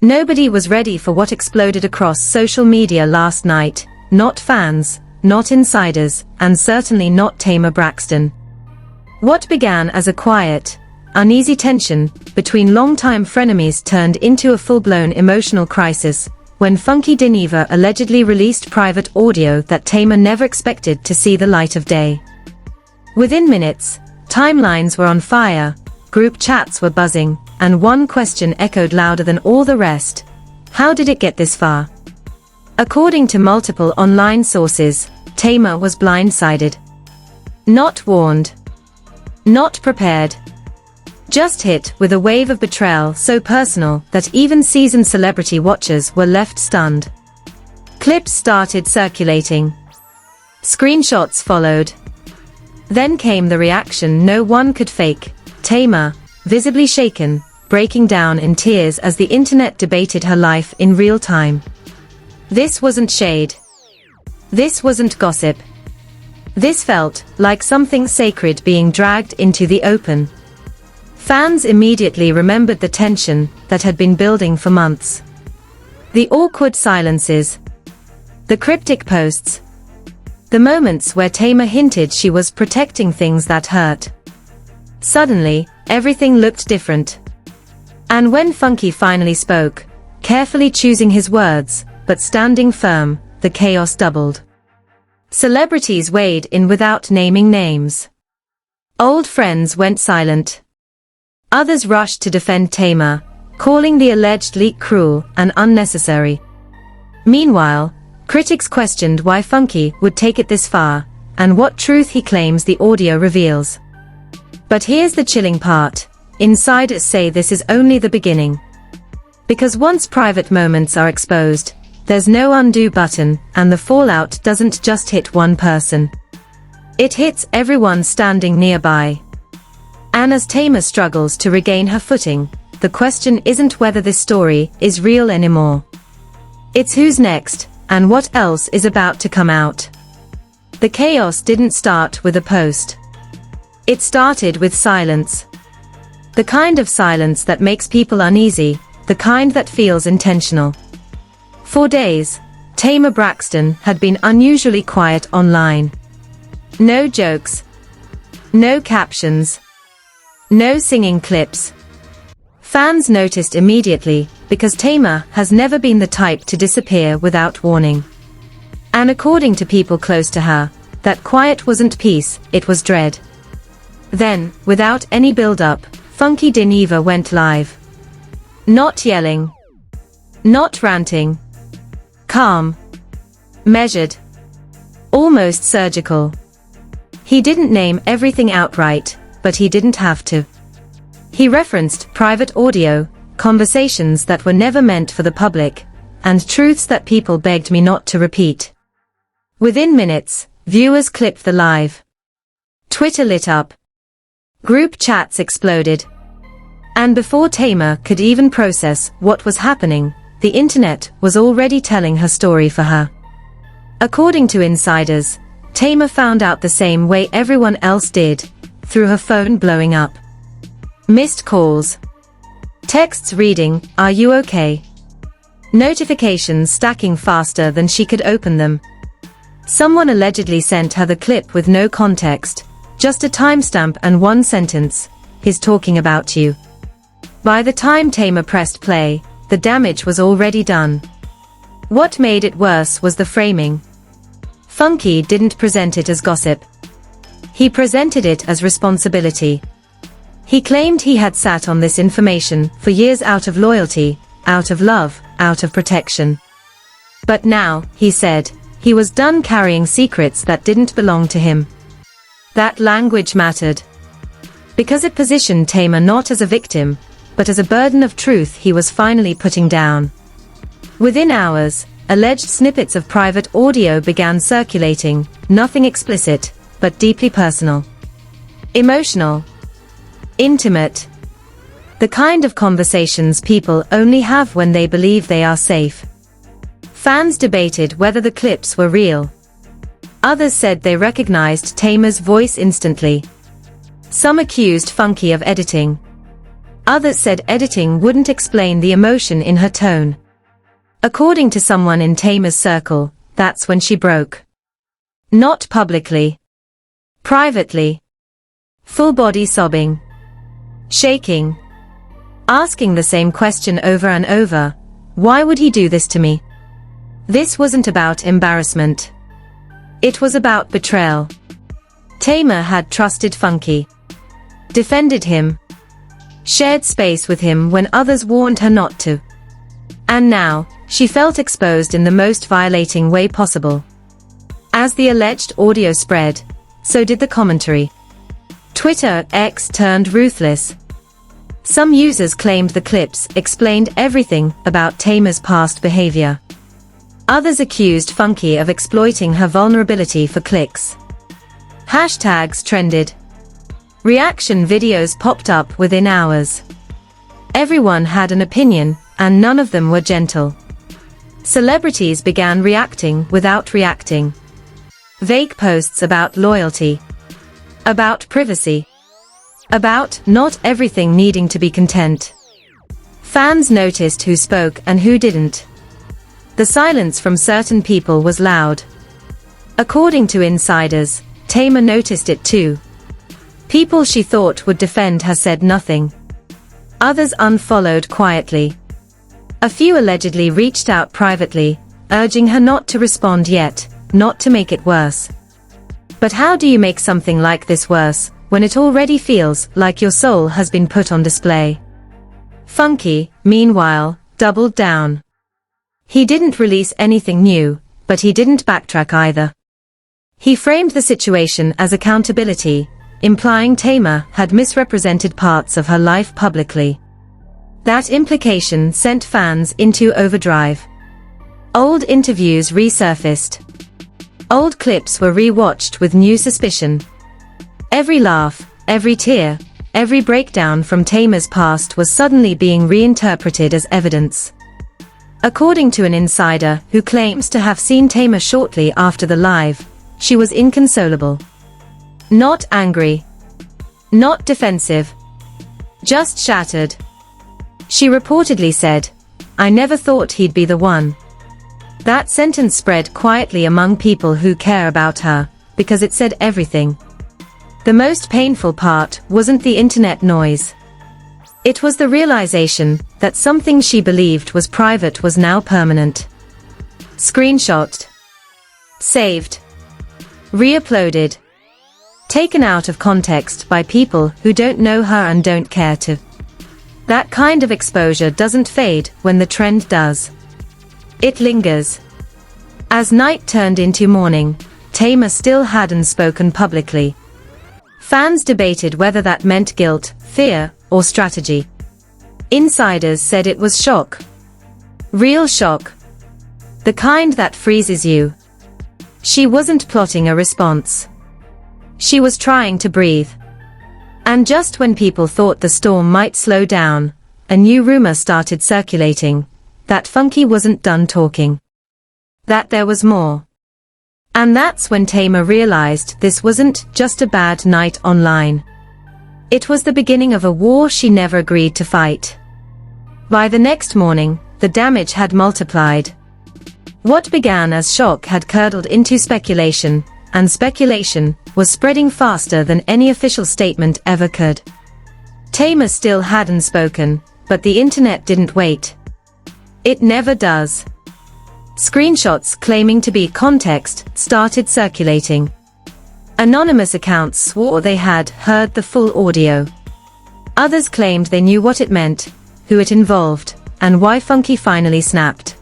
Nobody was ready for what exploded across social media last night, not fans, not insiders, and certainly not Tamar Braxton. What began as a quiet, uneasy tension between longtime frenemies turned into a full-blown emotional crisis when funky Dineva allegedly released private audio that Tamar never expected to see the light of day. Within minutes, timelines were on fire, group chats were buzzing, and one question echoed louder than all the rest. How did it get this far? According to multiple online sources, Tamar was blindsided. Not warned. Not prepared. Just hit with a wave of betrayal so personal that even seasoned celebrity watchers were left stunned. Clips started circulating. Screenshots followed. Then came the reaction no one could fake. Tamar, visibly shaken, breaking down in tears as the internet debated her life in real time. This wasn't shade. This wasn't gossip. This felt like something sacred being dragged into the open. Fans immediately remembered the tension that had been building for months. The awkward silences. The cryptic posts. The moments where Tamar hinted she was protecting things that hurt. Suddenly, everything looked different. And when Funky finally spoke, carefully choosing his words, but standing firm, the chaos doubled. Celebrities weighed in without naming names. Old friends went silent. Others rushed to defend Tamar, calling the alleged leak cruel and unnecessary. Meanwhile, critics questioned why Funky would take it this far, and what truth he claims the audio reveals. But here's the chilling part. Insiders say this is only the beginning. Because once private moments are exposed, there's no undo button, and the fallout doesn't just hit one person. It hits everyone standing nearby. And as Tamar struggles to regain her footing, the question isn't whether this story is real anymore. It's who's next, and what else is about to come out. The chaos didn't start with a post. It started with silence. The kind of silence that makes people uneasy, the kind that feels intentional. For days, Tamar Braxton had been unusually quiet online. No jokes. No captions. No singing clips. Fans noticed immediately, because Tamar has never been the type to disappear without warning. And according to people close to her, that quiet wasn't peace, it was dread. Then, without any build-up, funky Dineva went live. Not yelling. Not ranting. Calm. Measured. Almost surgical. He didn't name everything outright, but he didn't have to. He referenced private audio, conversations that were never meant for the public, and truths that people begged me not to repeat. Within minutes, viewers clipped the live. Twitter lit up. Group chats exploded. And before Tamar could even process what was happening, the internet was already telling her story for her. According to insiders, Tamar found out the same way everyone else did, through her phone blowing up. Missed calls. Texts reading, "Are you okay?" Notifications stacking faster than she could open them. Someone allegedly sent her the clip with no context, just a timestamp and one sentence, "He's talking about you." By the time Tamar pressed play, the damage was already done. What made it worse was the framing. Funky didn't present it as gossip. He presented it as responsibility. He claimed he had sat on this information for years out of loyalty, out of love, out of protection. But now, he said, he was done carrying secrets that didn't belong to him. That language mattered. Because it positioned Tamar not as a victim, but as a burden of truth he was finally putting down. Within hours, alleged snippets of private audio began circulating, nothing explicit, but deeply personal. Emotional. Intimate. The kind of conversations people only have when they believe they are safe. Fans debated whether the clips were real. Others said they recognized Tamar's voice instantly. Some accused Funky of editing. Others said editing wouldn't explain the emotion in her tone. According to someone in Tamar's circle, that's when she broke. Not publicly. Privately. Full body sobbing. Shaking. Asking the same question over and over. Why would he do this to me? This wasn't about embarrassment. It was about betrayal. Tamar had trusted Funky. Defended him. Shared space with him when others warned her not to. And now, she felt exposed in the most violating way possible. As the alleged audio spread, so did the commentary. Twitter X turned ruthless. Some users claimed the clips explained everything about Tamar's past behavior. Others accused Funky of exploiting her vulnerability for clicks. Hashtags trended. Reaction videos popped up within hours. Everyone had an opinion, and none of them were gentle. Celebrities began reacting without reacting. Vague posts about loyalty. About privacy. About not everything needing to be content. Fans noticed who spoke and who didn't. The silence from certain people was loud. According to insiders, Tamar noticed it too. People she thought would defend her said nothing. Others unfollowed quietly. A few allegedly reached out privately, urging her not to respond yet, not to make it worse. But how do you make something like this worse, when it already feels like your soul has been put on display? Funky, meanwhile, doubled down. He didn't release anything new, but he didn't backtrack either. He framed the situation as accountability, implying Tamar had misrepresented parts of her life publicly. That implication sent fans into overdrive. Old interviews resurfaced. Old clips were re-watched with new suspicion. Every laugh, every tear, every breakdown from Tamar's past was suddenly being reinterpreted as evidence. According to an insider who claims to have seen Tamar shortly after the live, she was inconsolable. Not angry. Not defensive. Just shattered. She reportedly said, "I never thought he'd be the one." That sentence spread quietly among people who care about her, because it said everything. The most painful part wasn't the internet noise. It was the realization that something she believed was private was now permanent. Screenshot. Saved. Re-uploaded. Taken out of context by people who don't know her and don't care to. That kind of exposure doesn't fade when the trend does. It lingers. As night turned into morning, Tamar still hadn't spoken publicly. Fans debated whether that meant guilt, fear, or strategy. Insiders said it was shock. Real shock. The kind that freezes you. She wasn't plotting a response. She was trying to breathe. And just when people thought the storm might slow down, a new rumor started circulating, that Funky wasn't done talking. That there was more. And that's when Tamar realized this wasn't just a bad night online. It was the beginning of a war she never agreed to fight. By the next morning, the damage had multiplied. What began as shock had curdled into speculation, and speculation was spreading faster than any official statement ever could. Tamar still hadn't spoken, but the internet didn't wait. It never does. Screenshots claiming to be context started circulating. Anonymous accounts swore they had heard the full audio. Others claimed they knew what it meant, who it involved, and why Funky finally snapped.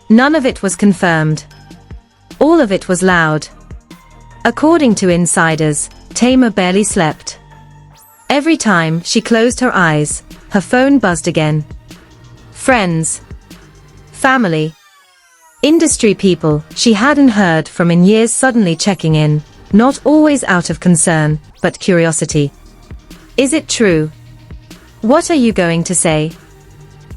None of it was confirmed. All of it was loud. According to insiders, Tamar barely slept. Every time she closed her eyes, her phone buzzed again. Friends. Family. Industry people she hadn't heard from in years suddenly checking in, not always out of concern, but curiosity. Is it true? What are you going to say?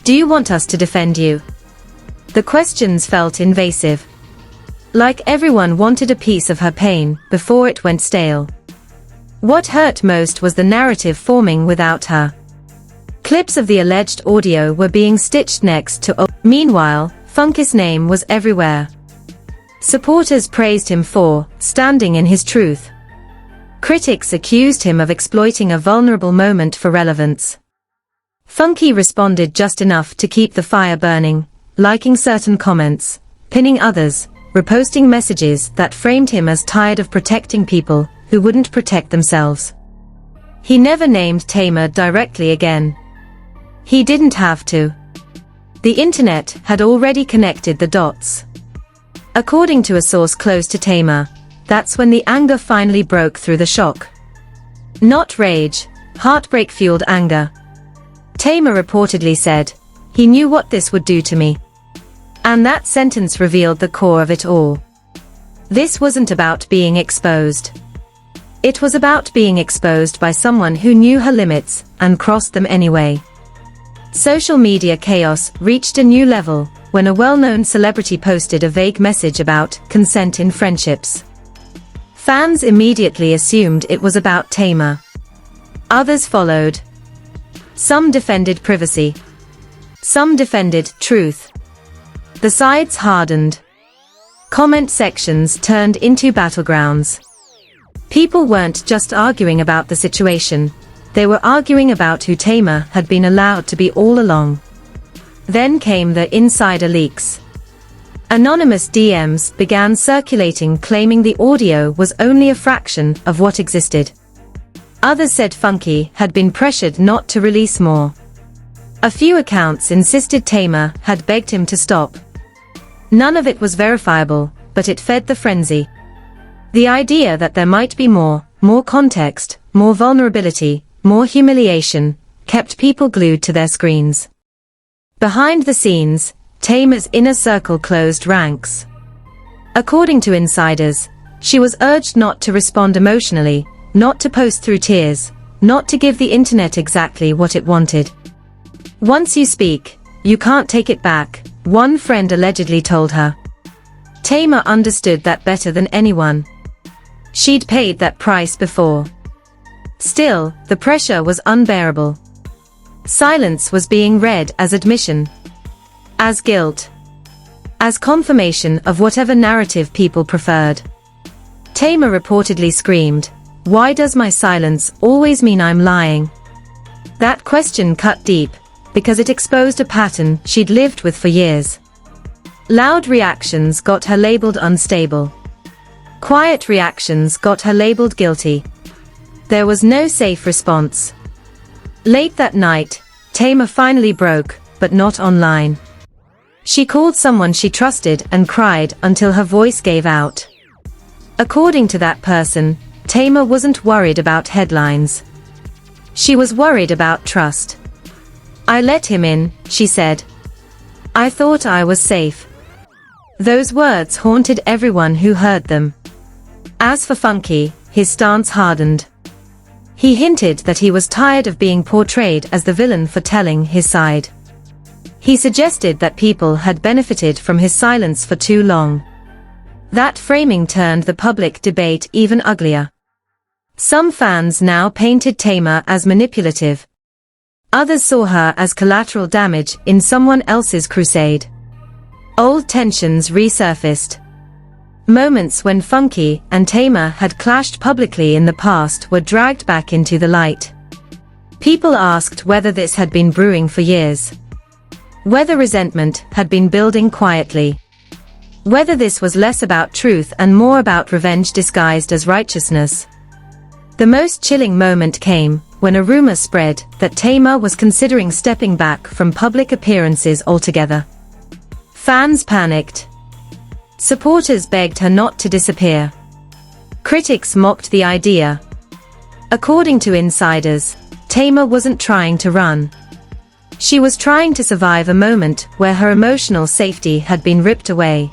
Do you want us to defend you? The questions felt invasive. Like everyone wanted a piece of her pain before it went stale. What hurt most was the narrative forming without her. Clips of the alleged audio were being stitched next to Meanwhile, Funky's name was everywhere. Supporters praised him for standing in his truth. Critics accused him of exploiting a vulnerable moment for relevance. Funky responded just enough to keep the fire burning, liking certain comments, pinning others, reposting messages that framed him as tired of protecting people who wouldn't protect themselves. He never named Tamar directly again. He didn't have to. The internet had already connected the dots. According to a source close to Tamar, that's when the anger finally broke through the shock. Not rage, heartbreak-fueled anger. Tamar reportedly said, "He knew what this would do to me." And that sentence revealed the core of it all. This wasn't about being exposed. It was about being exposed by someone who knew her limits and crossed them anyway. Social media chaos reached a new level when a well-known celebrity posted a vague message about consent in friendships. Fans immediately assumed it was about Tamar. Others followed. Some defended privacy. Some defended truth. The sides hardened. Comment sections turned into battlegrounds. People weren't just arguing about the situation, they were arguing about who Tamar had been allowed to be all along. Then came the insider leaks. Anonymous DMs began circulating claiming the audio was only a fraction of what existed. Others said Funky had been pressured not to release more. A few accounts insisted Tamar had begged him to stop. None of it was verifiable, but it fed the frenzy. The idea that there might be more context, more vulnerability, more humiliation, kept people glued to their screens. Behind the scenes, Tamar's inner circle closed ranks. According to insiders, she was urged not to respond emotionally, not to post through tears, not to give the internet exactly what it wanted. "Once you speak, you can't take it back," one friend allegedly told her. Tamar understood that better than anyone. She'd paid that price before. Still, the pressure was unbearable. Silence was being read as admission, as guilt, as confirmation of whatever narrative people preferred. Tamar reportedly screamed, "Why does my silence always mean I'm lying?" That question cut deep, because it exposed a pattern she'd lived with for years. Loud reactions got her labeled unstable. Quiet reactions got her labeled guilty. There was no safe response. Late that night, Tamar finally broke, but not online. She called someone she trusted and cried until her voice gave out. According to that person, Tamar wasn't worried about headlines. She was worried about trust. "I let him in," she said. "I thought I was safe." Those words haunted everyone who heard them. As for Funky, his stance hardened. He hinted that he was tired of being portrayed as the villain for telling his side. He suggested that people had benefited from his silence for too long. That framing turned the public debate even uglier. Some fans now painted Tamar as manipulative. Others saw her as collateral damage in someone else's crusade. Old tensions resurfaced. Moments when Funky and Tamar had clashed publicly in the past were dragged back into the light. People asked whether this had been brewing for years. Whether resentment had been building quietly. Whether this was less about truth and more about revenge disguised as righteousness. The most chilling moment came when a rumor spread that Tamar was considering stepping back from public appearances altogether. Fans panicked. Supporters begged her not to disappear. Critics mocked the idea. According to insiders, Tamar wasn't trying to run. She was trying to survive a moment where her emotional safety had been ripped away.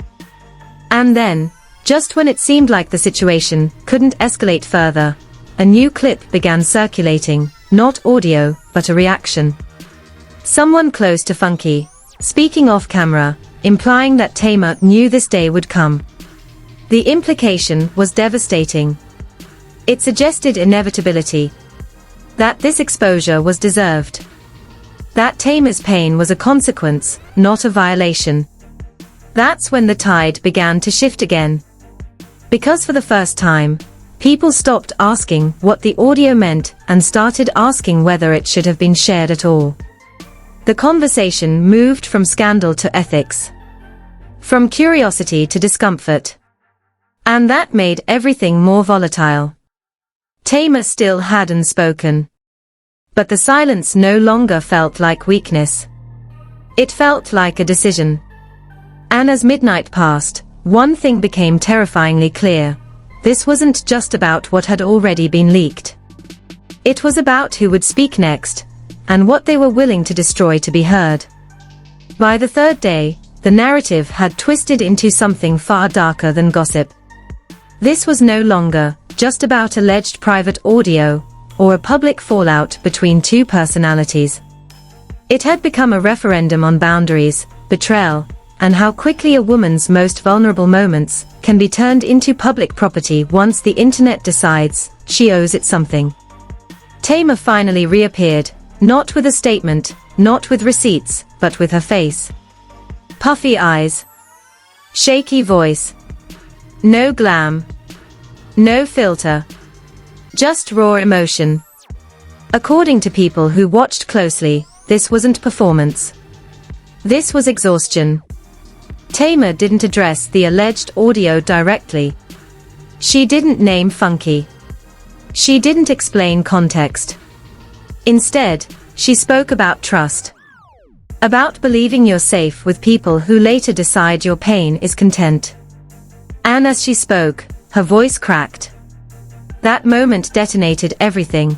And then, just when it seemed like the situation couldn't escalate further, a new clip began circulating, not audio, but a reaction. Someone close to Funky, speaking off camera, implying that Tamar knew this day would come. The implication was devastating. It suggested inevitability. That this exposure was deserved. That Tamar's pain was a consequence, not a violation. That's when the tide began to shift again. Because for the first time, people stopped asking what the audio meant and started asking whether it should have been shared at all. The conversation moved from scandal to ethics. From curiosity to discomfort. And that made everything more volatile. Tamar still hadn't spoken. But the silence no longer felt like weakness. It felt like a decision. And as midnight passed, one thing became terrifyingly clear. This wasn't just about what had already been leaked. It was about who would speak next, and what they were willing to destroy to be heard. By the third day, the narrative had twisted into something far darker than gossip. This was no longer just about alleged private audio, or a public fallout between two personalities. It had become a referendum on boundaries, betrayal, and how quickly a woman's most vulnerable moments can be turned into public property once the internet decides she owes it something. Tamar finally reappeared, not with a statement, not with receipts, but with her face. Puffy eyes. Shaky voice. No glam. No filter. Just raw emotion. According to people who watched closely, this wasn't performance. This was exhaustion. Tamar didn't address the alleged audio directly. She didn't name Funky. She didn't explain context. Instead, she spoke about trust. About believing you're safe with people who later decide your pain is content. And as she spoke, her voice cracked. That moment detonated everything.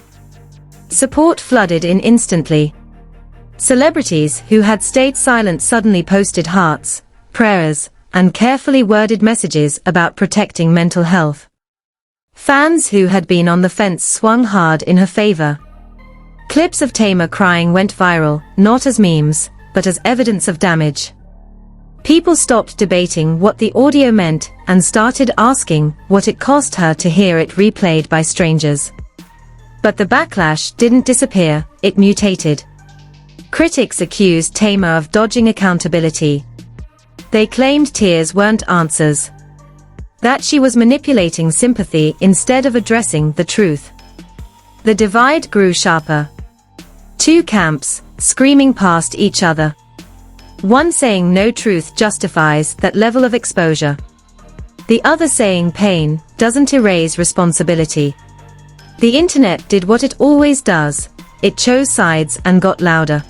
Support flooded in instantly. Celebrities who had stayed silent suddenly posted hearts, prayers, and carefully worded messages about protecting mental health. Fans who had been on the fence swung hard in her favor. Clips of Tamar crying went viral, not as memes, but as evidence of damage. People stopped debating what the audio meant and started asking what it cost her to hear it replayed by strangers. But the backlash didn't disappear, it mutated. Critics accused Tamar of dodging accountability. They claimed tears weren't answers. That she was manipulating sympathy instead of addressing the truth. The divide grew sharper. Two camps, screaming past each other. One saying no truth justifies that level of exposure. The other saying pain doesn't erase responsibility. The internet did what it always does, it chose sides and got louder.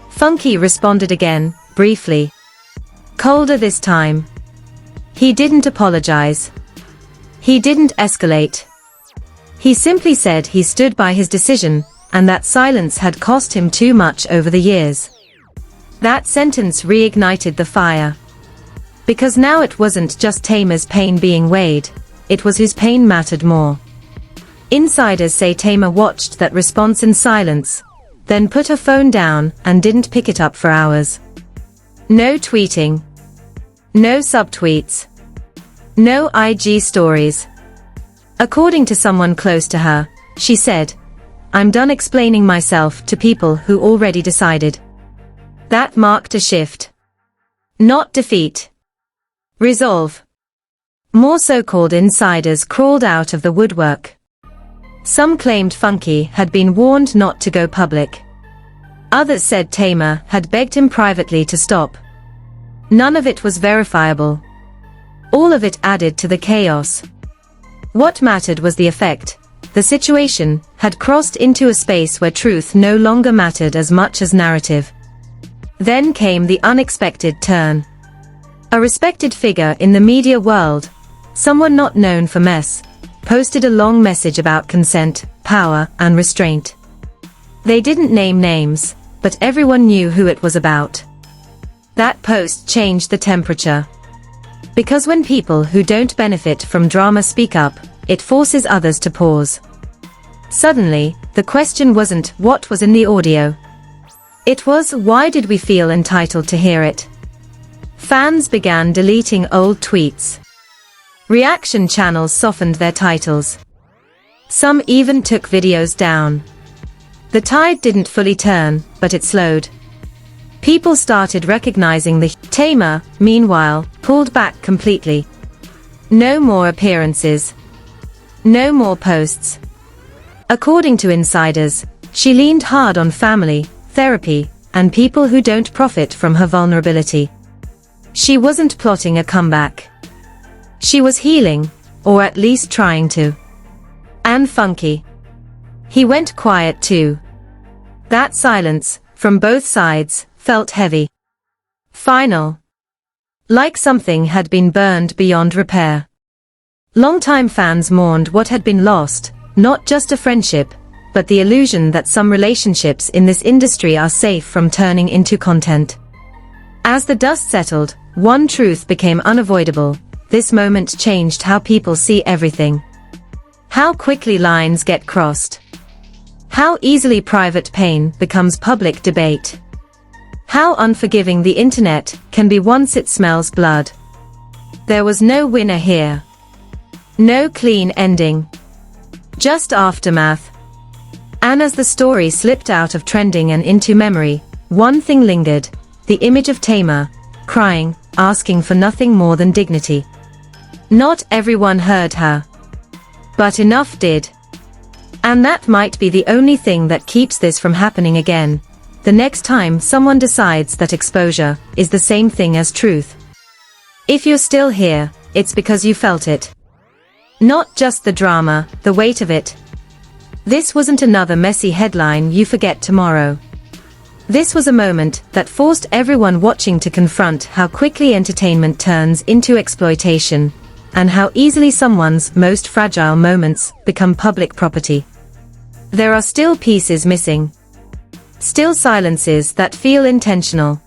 Funky responded again, briefly. Colder this time. He didn't apologize. He didn't escalate. He simply said he stood by his decision, and that silence had cost him too much over the years. That sentence reignited the fire. Because now it wasn't just Tamar's pain being weighed, it was whose pain mattered more. Insiders say Tamar watched that response in silence, then put her phone down and didn't pick it up for hours. No tweeting. No subtweets. No IG stories. According to someone close to her, she said, "I'm done explaining myself to people who already decided." That marked a shift. Not defeat. Resolve. More so-called insiders crawled out of the woodwork. Some claimed Funky had been warned not to go public. Others said Tamar had begged him privately to stop. None of it was verifiable. All of it added to the chaos. What mattered was the effect. The situation had crossed into a space where truth no longer mattered as much as narrative. Then came the unexpected turn. A respected figure in the media world, someone not known for mess, posted a long message about consent, power, and restraint. They didn't name names, but everyone knew who it was about. That post changed the temperature. Because when people who don't benefit from drama speak up, it forces others to pause. Suddenly, the question wasn't what was in the audio. It was why did we feel entitled to hear it? Fans began deleting old tweets. Reaction channels softened their titles. Some even took videos down. The tide didn't fully turn, but it slowed. People started recognizing the Tamar, meanwhile, pulled back completely. No more appearances. No more posts. According to insiders, she leaned hard on family, therapy, and people who don't profit from her vulnerability. She wasn't plotting a comeback. She was healing, or at least trying to. And Funky. He went quiet too. That silence, from both sides, felt heavy. Final. Like something had been burned beyond repair. Longtime fans mourned what had been lost, not just a friendship, but the illusion that some relationships in this industry are safe from turning into content. As the dust settled, one truth became unavoidable: this moment changed how people see everything. How quickly lines get crossed. How easily private pain becomes public debate. How unforgiving the internet can be once it smells blood. There was no winner here. No clean ending. Just aftermath. And as the story slipped out of trending and into memory, one thing lingered: the image of Tamar, crying, asking for nothing more than dignity. Not everyone heard her. But enough did. And that might be the only thing that keeps this from happening again. The next time someone decides that exposure is the same thing as truth. If you're still here, it's because you felt it. Not just the drama, the weight of it. This wasn't another messy headline you forget tomorrow. This was a moment that forced everyone watching to confront how quickly entertainment turns into exploitation, and how easily someone's most fragile moments become public property. There are still pieces missing. Still silences that feel intentional.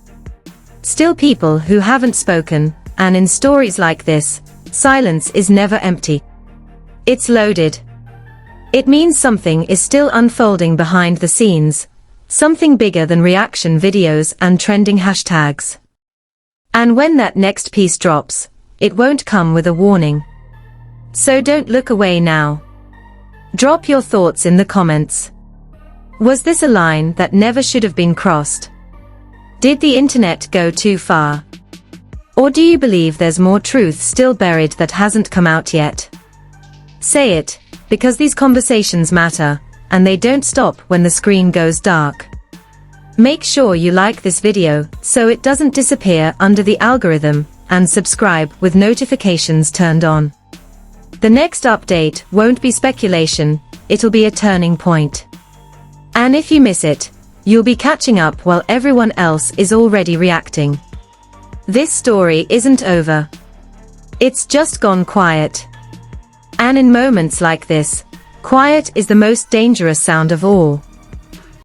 Still people who haven't spoken, and in stories like this, silence is never empty. It's loaded. It means something is still unfolding behind the scenes, something bigger than reaction videos and trending hashtags. And when that next piece drops, it won't come with a warning. So don't look away now. Drop your thoughts in the comments. Was this a line that never should have been crossed? Did the internet go too far? Or do you believe there's more truth still buried that hasn't come out yet? Say it, because these conversations matter, and they don't stop when the screen goes dark. Make sure you like this video so it doesn't disappear under the algorithm, and subscribe with notifications turned on. The next update won't be speculation, it'll be a turning point. And if you miss it, you'll be catching up while everyone else is already reacting. This story isn't over. It's just gone quiet. And in moments like this, quiet is the most dangerous sound of all.